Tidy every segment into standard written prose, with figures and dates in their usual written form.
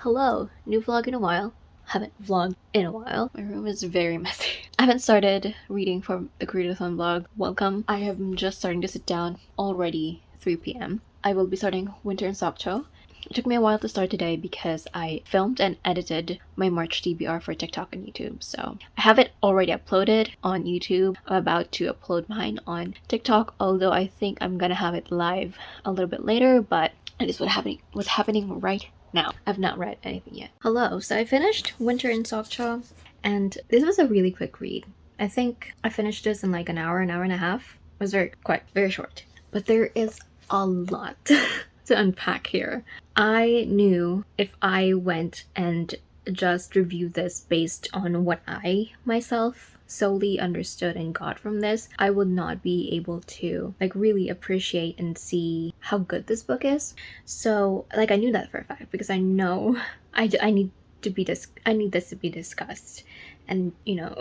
Hello, new vlog in a while. Haven't vlogged in a while. My room is very messy. I haven't started reading for the koreadathon vlog. Welcome. I am just starting to sit down. Already 3 p.m. I will be starting Winter in 𝐞𝐨𝐤𝐬. It took me a while to start today because I filmed and edited my March TBR for TikTok and YouTube. So I have it already uploaded on YouTube. I'm about to upload mine on TikTok, although I think I'm gonna have it live a little bit later, but it is what's happening right now. I've not read anything yet. Hello, so I finished Winter in 𝐞𝐨𝐤𝐬, and this was a really quick read. I think I finished this in like an hour and a half. It was very short. But there is a lot to unpack here. I knew if I went and just reviewed this based on what I myself solely understood and got from this, I would not be able to like really appreciate and see how good this book is. So like I knew that for a fact because I know I need this to be discussed and, you know,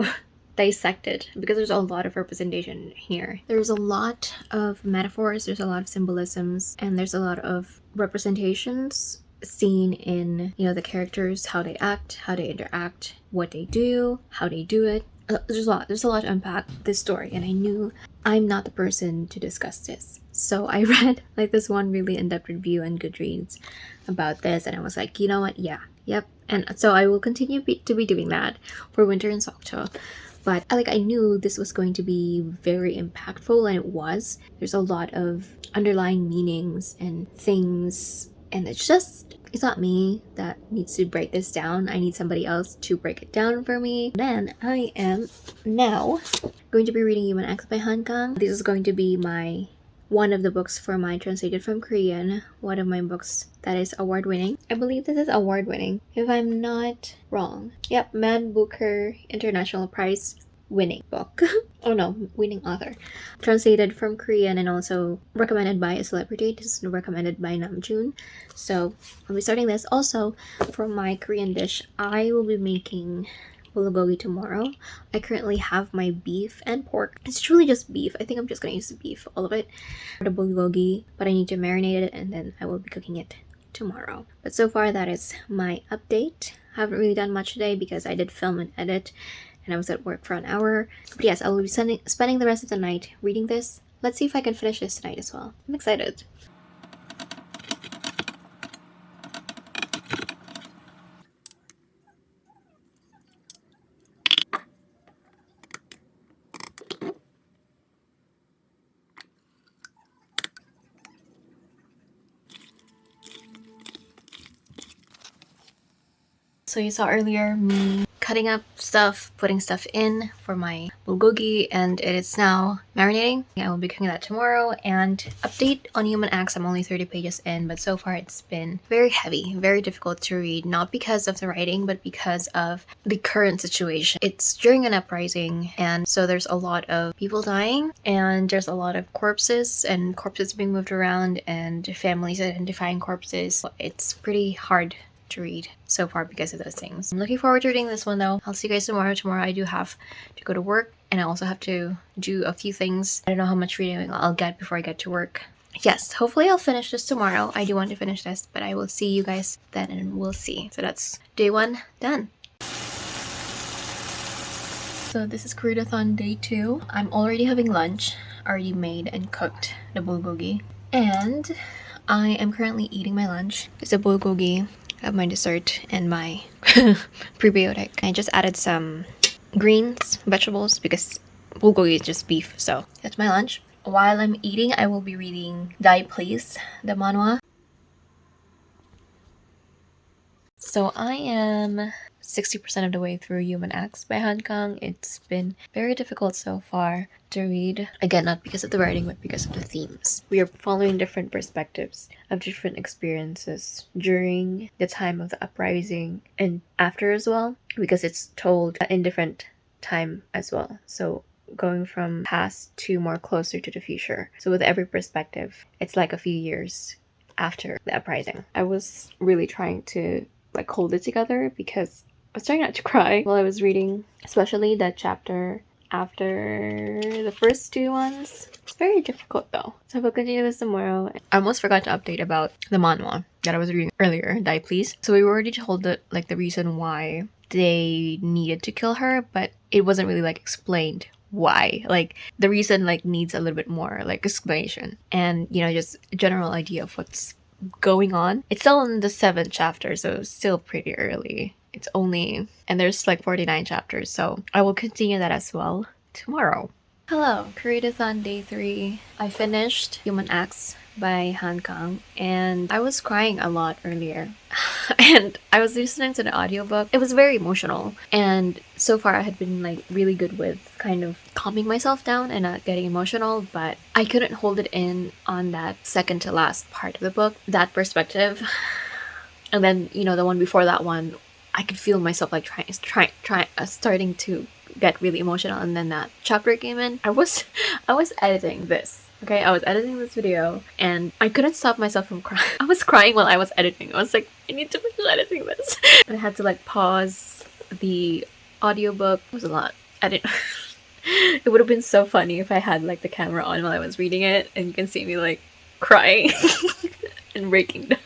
dissected, because there's a lot of representation here. There's a lot of metaphors, there's a lot of symbolisms, and there's a lot of representations seen in, you know, the characters, how they act, how they interact, what they do, how they do it. There's a lot to unpack this story, and I knew I'm not the person to discuss this. So I read like this one really in-depth review on Goodreads about this, and I was like, you know what, yep. And so I will continue to be doing that for Winter in 𝐞𝐨𝐤𝐬. But I knew this was going to be very impactful, and it was. There's a lot of underlying meanings and things, and it's not me that needs to break this down. I need somebody else to break it down for me. Then I am now going to be reading 𝐿 by 𝐿. This is going to be one of the books for my Translated from Korean, one of my books that is award-winning. I believe this is award-winning, if I'm not wrong. Yep, Man Booker International Prize winning book. Oh no, winning author. Translated from Korean and also recommended by a celebrity. This is recommended by Namjoon. So I'll be starting this. Also, for my Korean dish, I will be making bulgogi tomorrow. I currently have my beef and pork. It's truly just beef. I think I'm just gonna use the beef, all of it, for the bulgogi, but I need to marinate it and then I will be cooking it tomorrow. But so far, that is my update. I haven't really done much today because I did film and edit and I was at work for an hour. But yes, I will be spending the rest of the night reading this. Let's see if I can finish this tonight as well. I'm excited. So you saw earlier me cutting up stuff, putting stuff in for my bulgogi, and it is now marinating. I will be cooking that tomorrow. And update on 𝐿. I'm only 30 pages in, but so far it's been very heavy, very difficult to read, not because of the writing, but because of the current situation. It's during an uprising, and so there's a lot of people dying, and there's a lot of corpses, and corpses being moved around, and families identifying corpses. It's pretty hard to read so far because of those things. I'm looking forward to reading this one though. I'll see you guys tomorrow. Tomorrow I do have to go to work, and I also have to do a few things. I don't know how much reading I'll get before I get to work. Yes, hopefully I'll finish this tomorrow. I do want to finish this, but I will see you guys then and we'll see. So that's day 1 done. So this is koreadathon day 2. I'm already having lunch, already made and cooked the bulgogi, and I am currently eating my lunch. It's a bulgogi. I have my dessert and my prebiotic. I just added some greens, vegetables, because bulgogi is just beef, so that's my lunch. While I'm eating, I will be reading Die Please, the manhwa. So I am 60% of the way through 𝐿 by 𝐿. It's been very difficult so far to read. Again, not because of the writing, but because of the themes. We are following different perspectives of different experiences during the time of the uprising and after as well, because it's told in different time as well. So going from past to more closer to the future. So with every perspective, it's like a few years after the uprising. I was really trying to like hold it together because I was trying not to cry while I was reading, especially that chapter after the first 2 ones. It's very difficult though. So I will continue this tomorrow. I almost forgot to update about the manhwa. that I was reading earlier, Die Please. So we were already told that like the reason why they needed to kill her, but it wasn't really like explained why. Like the reason like needs a little bit more like explanation and just a general idea of what's going on. It's still in the 7th chapter, so it's still pretty early. It's only, and there's like 49 chapters, so I will continue that as well tomorrow. Hello, koreadathon day 3. I finished Human Acts by Han Kang, and I was crying a lot earlier. And I was listening to the audiobook. It was very emotional, and so far I had been like really good with kind of calming myself down and not getting emotional, but I couldn't hold it in on that second to last part of the book, that perspective. And then the one before that one, I could feel myself like starting to get really emotional, and then that chapter came in. I was editing this. Okay, I was editing this video and I couldn't stop myself from crying. I was crying while I was editing. I was like, I need to finish editing this. And I had to like pause the audiobook. It was a lot. I didn't it would have been so funny if I had like the camera on while I was reading it and you can see me like crying and breaking down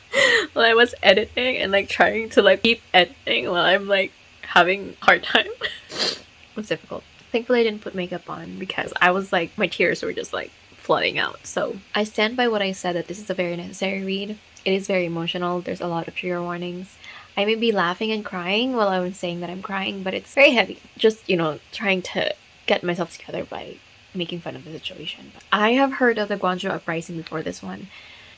while I was editing and like trying to like keep editing while I'm like having a hard time. It was difficult. Thankfully I didn't put makeup on because I was like, my tears were just like flooding out. So I stand by what I said, that this is a very necessary read. It is very emotional. There's a lot of trigger warnings. I may be laughing and crying while I'm saying that I'm crying, but it's very heavy. Just, trying to get myself together by making fun of the situation. I have heard of the Gwangju Uprising before this one,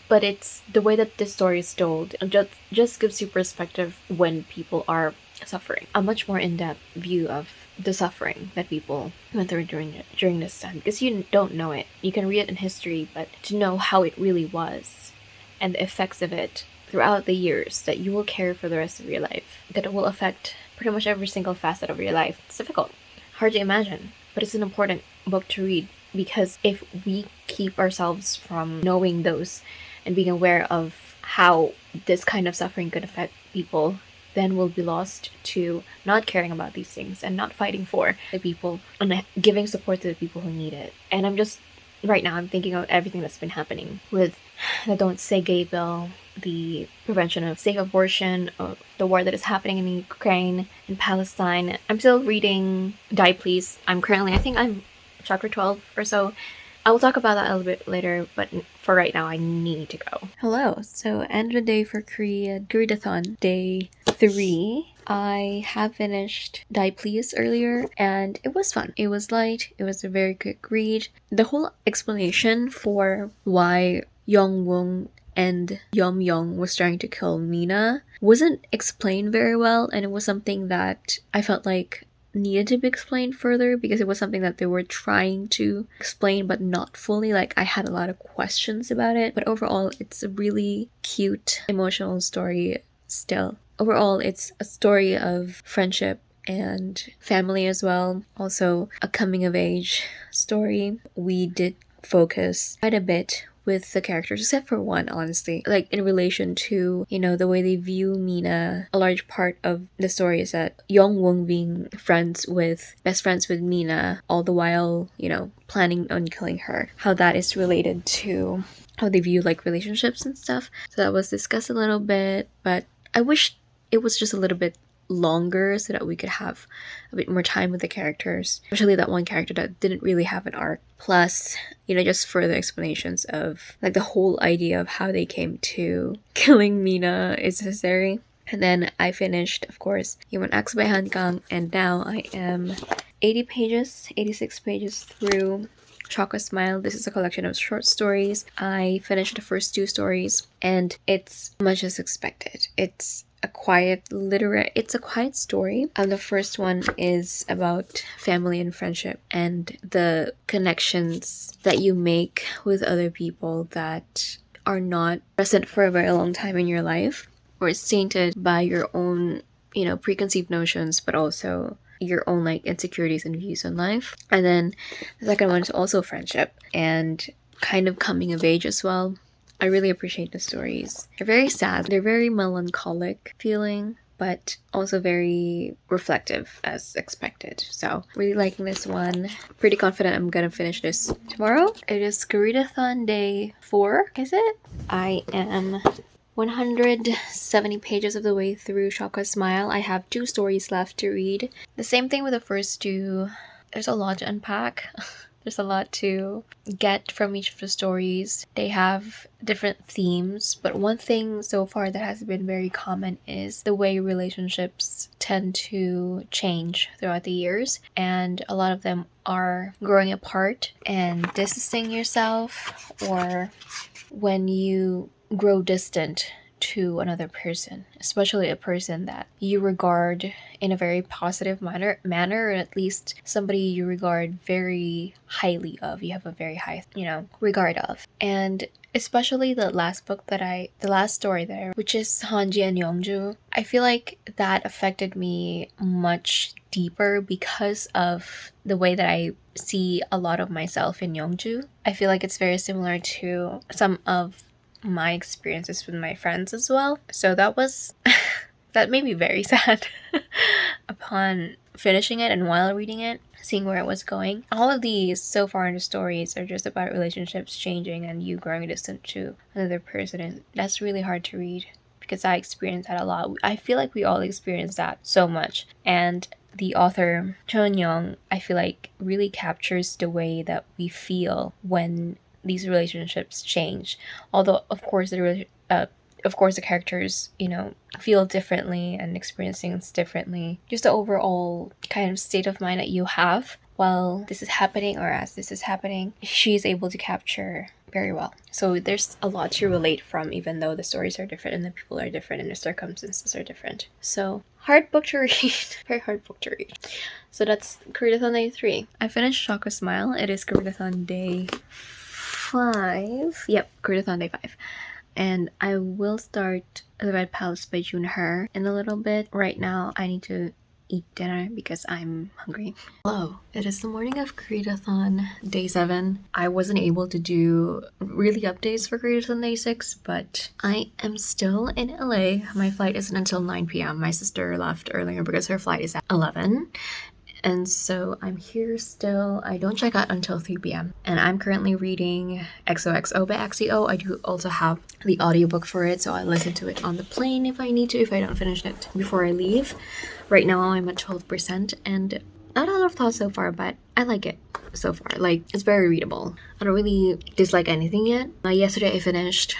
but it's the way that this story is told. It just gives you perspective when people are suffering. A much more in-depth view of the suffering that people went through during this time, because you don't know it. You can read it in history, but to know how it really was and the effects of it throughout the years that you will carry for the rest of your life, that it will affect pretty much every single facet of your life. It's difficult, hard to imagine, but it's an important book to read, because if we keep ourselves from knowing those and being aware of how this kind of suffering could affect people, then we'll be lost to not caring about these things and not fighting for the people and giving support to the people who need it. And right now I'm thinking of everything that's been happening with the Don't Say Gay bill, the prevention of safe abortion, of the war that is happening in Ukraine and Palestine. I'm still reading Die Please. I think I'm chapter 12 or so. I will talk about that a little bit later, but for right now, I need to go. Hello. So, end of the day for koreadathon day 3. I have finished Die Please earlier, and it was fun. It was light. It was a very quick read. The whole explanation for why Young-woong and Yeom-young was trying to kill Mina wasn't explained very well, and it was something that I felt like needed to be explained further, because it was something that they were trying to explain but not fully. Like, I had a lot of questions about it, but overall it's a really cute, emotional story still. Overall, it's a story of friendship and family as well. Also a coming of age story. We did focus quite a bit with the characters, except for one, honestly. Like, in relation to, the way they view Mina. A large part of the story is that Young-woong being best friends with Mina, all the while, planning on killing her. How that is related to how they view, like, relationships and stuff. So that was discussed a little bit, but I wish it was just a little bit longer so that we could have a bit more time with the characters, especially that one character that didn't really have an arc. Plus, just further explanations of like the whole idea of how they came to killing Mina is necessary. And then I finished, of course, Human Acts by Han Kang, and now I am 86 pages through Chocolate Smile. This is a collection of short stories. I finished the first 2 stories, and it's much as expected. It's a quiet story. The first one is about family and friendship and the connections that you make with other people that are not present for a very long time in your life, or is tainted by your own, preconceived notions, but also your own like insecurities and views on life. And then the second one is also friendship and kind of coming of age as well. I really appreciate the stories. They're very sad. They're very melancholic feeling, but also very reflective as expected. So, really liking this one. Pretty confident I'm gonna finish this tomorrow. It is koreadathon day 4, is it? I am 170 pages of the way through Shaka Smile. I have 2 stories left to read. The same thing with the first 2. There's a lot to unpack. There's a lot to get from each of the stories. They have different themes, but one thing so far that has been very common is the way relationships tend to change throughout the years, and a lot of them are growing apart and distancing yourself, or when you grow distant to another person, especially a person that you regard in a very positive manner, or at least somebody you regard very highly of. You have a very high, regard of. And especially the last story there, which is Hanji and Youngju, I feel like that affected me much deeper because of the way that I see a lot of myself in Youngju. I feel like it's very similar to some of my experiences with my friends as well. So that was that made me very sad upon finishing it and while reading it, seeing where it was going. All of these so far in the stories are just about relationships changing and you growing distant to another person, and that's really hard to read because I experienced that a lot. I feel like we all experience that so much, and the author Chun Young, I feel like, really captures the way that we feel when these relationships change. Although of course the characters, feel differently and experience things differently. Just the overall kind of state of mind that you have while this is happening, or as this is happening, she's able to capture very well. So there's a lot to relate from, even though the stories are different and the people are different and the circumstances are different. So hard book to read. Very hard book to read. So that's koreadathon day 3. I finished Shaka Smile. It is koreadathon day 5. Yep, koreadathon day 5. And I will start The Red Palace by Junher in a little bit. Right now, I need to eat dinner because I'm hungry. Hello, it is the morning of koreadathon day 7. I wasn't able to do really updates for koreadathon day 6, but I am still in LA. My flight isn't until 9 p.m. My sister left earlier because her flight is at 11. And so I'm here still. I don't check out until 3 p.m. And I'm currently reading �XOXO by �XEO. I do also have the audiobook for it, so I listen to it on the plane if I need to, if I don't finish it before I leave. Right now I'm at 12%, and not a lot of thoughts so far, but I like it so far. Like, it's very readable. I don't really dislike anything yet. Yesterday I finished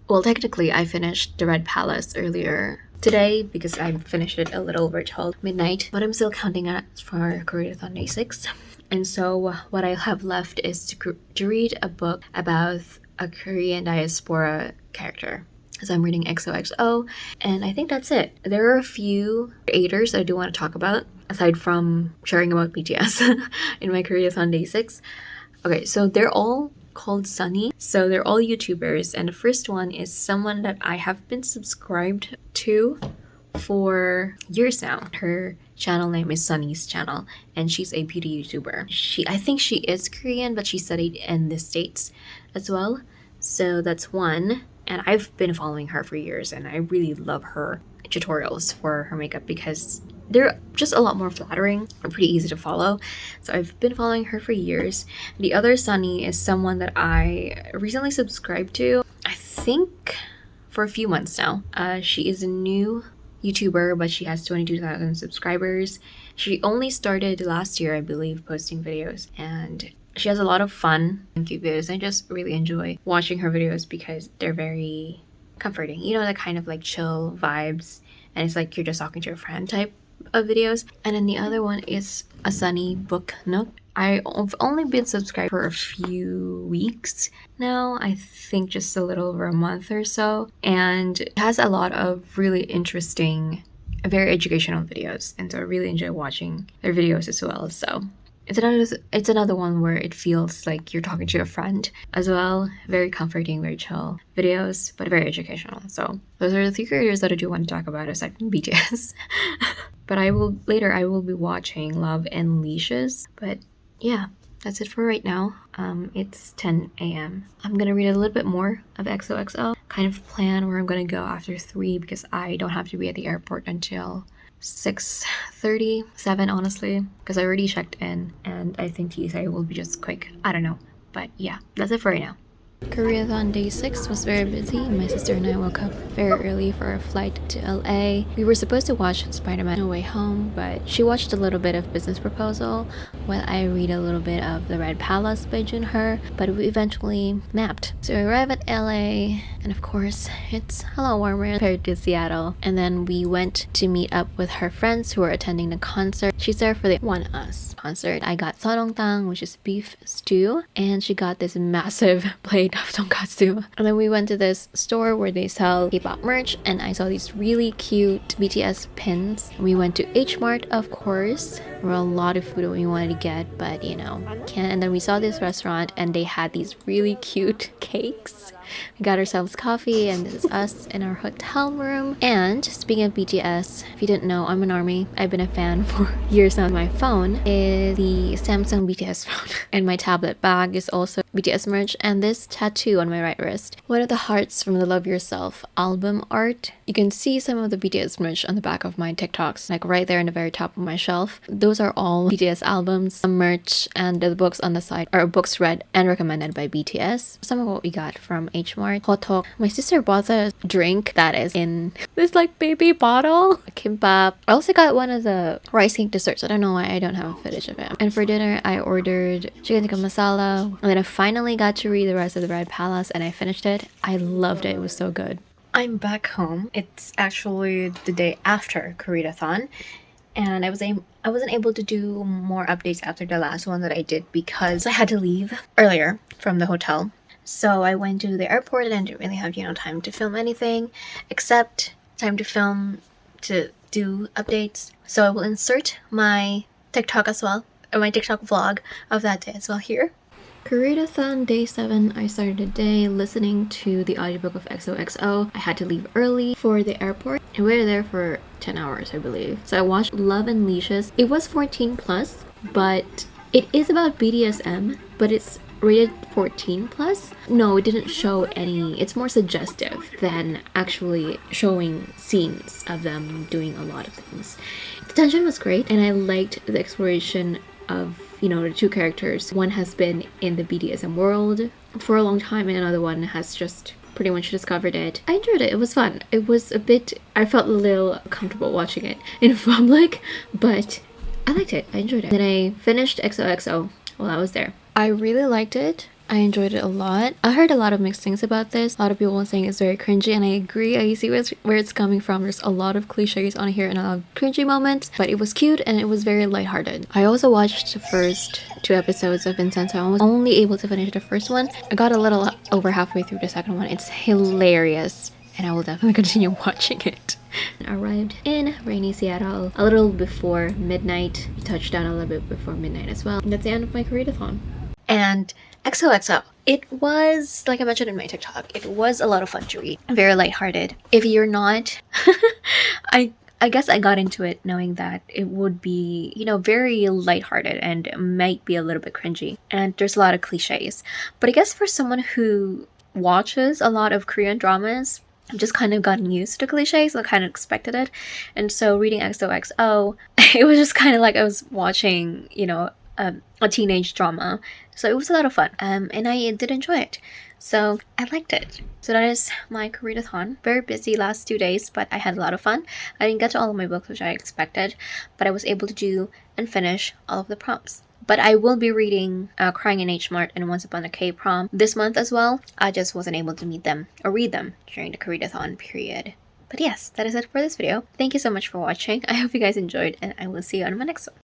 The Red Palace earlier today because I finished it a little over 12 midnight, but I'm still counting it for koreadathon day 6. And so what I have left is to read a book about a Korean diaspora character. So I'm reading �XOXO, and I think that's it. There are a few creators I do want to talk about, aside from sharing about BTS in my koreadathon day 6. Okay, so they're all called Sunny. So they're all YouTubers, and the first one is someone that I have been subscribed to for years now. Her channel name is Sunny's channel, and she's a beauty YouTuber. I think she is Korean, but she studied in the States as well. So that's one, and I've been following her for years, and I really love her tutorials for her makeup because they're just a lot more flattering and pretty easy to follow. So I've been following her for years. The other Sunny is someone that I recently subscribed to, I think for a few months now. She is a new YouTuber, but she has 22,000 subscribers. She only started last year, I believe, posting videos, and she has a lot of fun and cute videos. I just really enjoy watching her videos because they're very comforting. The kind of like chill vibes, and it's like you're just talking to a friend type of videos. And then the other one is a Sunny Book Nook. I've only been subscribed for a few weeks now, I think just a little over a month or so, and it has a lot of really interesting, very educational videos, and so I really enjoy watching their videos as well. So it's another one where it feels like you're talking to a friend as well. Very comforting, very chill videos, but very educational. So those are the 3 creators that I do want to talk about aside from BTS. But I will be watching Love and Leashes. But yeah, that's it for right now. It's 10 a.m. I'm gonna read a little bit more of �XOXO, kind of plan where I'm gonna go after 3 because I don't have to be at the airport until 6:37, honestly, because I already checked in, and I think TSA will be just quick. I don't know, but yeah, that's it for right now. Koreathon day 6 was very busy. My sister and I woke up very early for our flight to LA. We were supposed to watch Spider-Man No Way Home, but she watched a little bit of Business Proposal while I read a little bit of The Red Palace by Junher, but we eventually napped. So we arrived at LA, and of course it's a lot warmer compared to Seattle. And then we went to meet up with her friends who were attending the concert. She's there for the One Us concert. I got sarongtang, which is beef stew, and she got this massive plate of tonkatsu. And then we went to this store where they sell K-pop merch, and I saw these really cute BTS pins. We went to H Mart, of course. There were a lot of food that we wanted to get, but you know, can't. And then we saw this restaurant and they had these really cute cakes. We got ourselves coffee, and this is us in our hotel room. And speaking of BTS, if you didn't know, I'm an ARMY. I've been a fan for years now. My phone is the Samsung BTS phone, and my tablet bag is also BTS merch, and this tattoo on my right wrist, one of the hearts from the Love Yourself album art. You can see some of the BTS merch on the back of my TikToks, like right there in the very top of my shelf. Those are all BTS albums, merch, and the books on the side are books read and recommended by BTS. Some of what we got from H Mart. Hotok. My sister bought a drink that is in this like baby bottle. A kimbap. I also got one of the rice cake desserts. I don't know why I don't have a footage of it. And for dinner, I ordered chicken tikka masala. And then I finally got to read the rest of The Red Palace, and I finished it. I loved it. It was so good. I'm back home. It's actually the day after Koreadathon, and I wasn't able to do more updates after the last one that I did because I had to leave earlier from the hotel. So I went to the airport and I didn't really have, time to film anything except time to film to do updates. So I will insert my TikTok as well, or my TikTok vlog of that day as well here. Koreadathon day 7, I started the day listening to the audiobook of �XOXO. I had to leave early for the airport, and we were there for 10 hours, I believe. So I watched Love and Leashes. It was 14 plus, but it is about BDSM, but it's rated 14 plus. No, it didn't show any. It's more suggestive than actually showing scenes of them doing a lot of things. The tension was great, and I liked the exploration of the two characters. One has been in the BDSM world for a long time, and another one has just pretty much discovered it. I enjoyed it. It was fun. It was I felt a little comfortable watching it in public, but I liked it. I enjoyed it. Then I finished �XOXO while I was there. I really liked it. I enjoyed it a lot. I heard a lot of mixed things about this. A lot of people saying it's very cringy, and I agree. I see where it's coming from. There's a lot of cliches on here and a lot of cringy moments, but it was cute and it was very lighthearted. I also watched the first 2 episodes of Vincenzo. I was only able to finish the first one. I got a little over halfway through the second one. It's hilarious, and I will definitely continue watching it. I arrived in rainy Seattle a little before midnight. We touched down a little bit before midnight as well. And that's the end of my Koreadathon. And �XOXO. It was, like I mentioned in my TikTok, it was a lot of fun to read. Very lighthearted. If you're not, I guess I got into it knowing that it would be, very lighthearted and might be a little bit cringy. And there's a lot of cliches. But I guess for someone who watches a lot of Korean dramas, I've just kind of gotten used to cliches, so I kind of expected it. And so reading �XOXO, it was just kind of like I was watching, a teenage drama. So it was a lot of fun, and I did enjoy it. So I liked it. So that is my Koreadathon. Very busy last 2 days, but I had a lot of fun. I didn't get to all of my books, which I expected, but I was able to do and finish all of the prompts. But I will be reading Crying in H Mart and Once Upon a K prom this month as well. I just wasn't able to meet them or read them during the Koreadathon period. But yes, that is it for this video. Thank you so much for watching. I hope you guys enjoyed, and I will see you on my next one.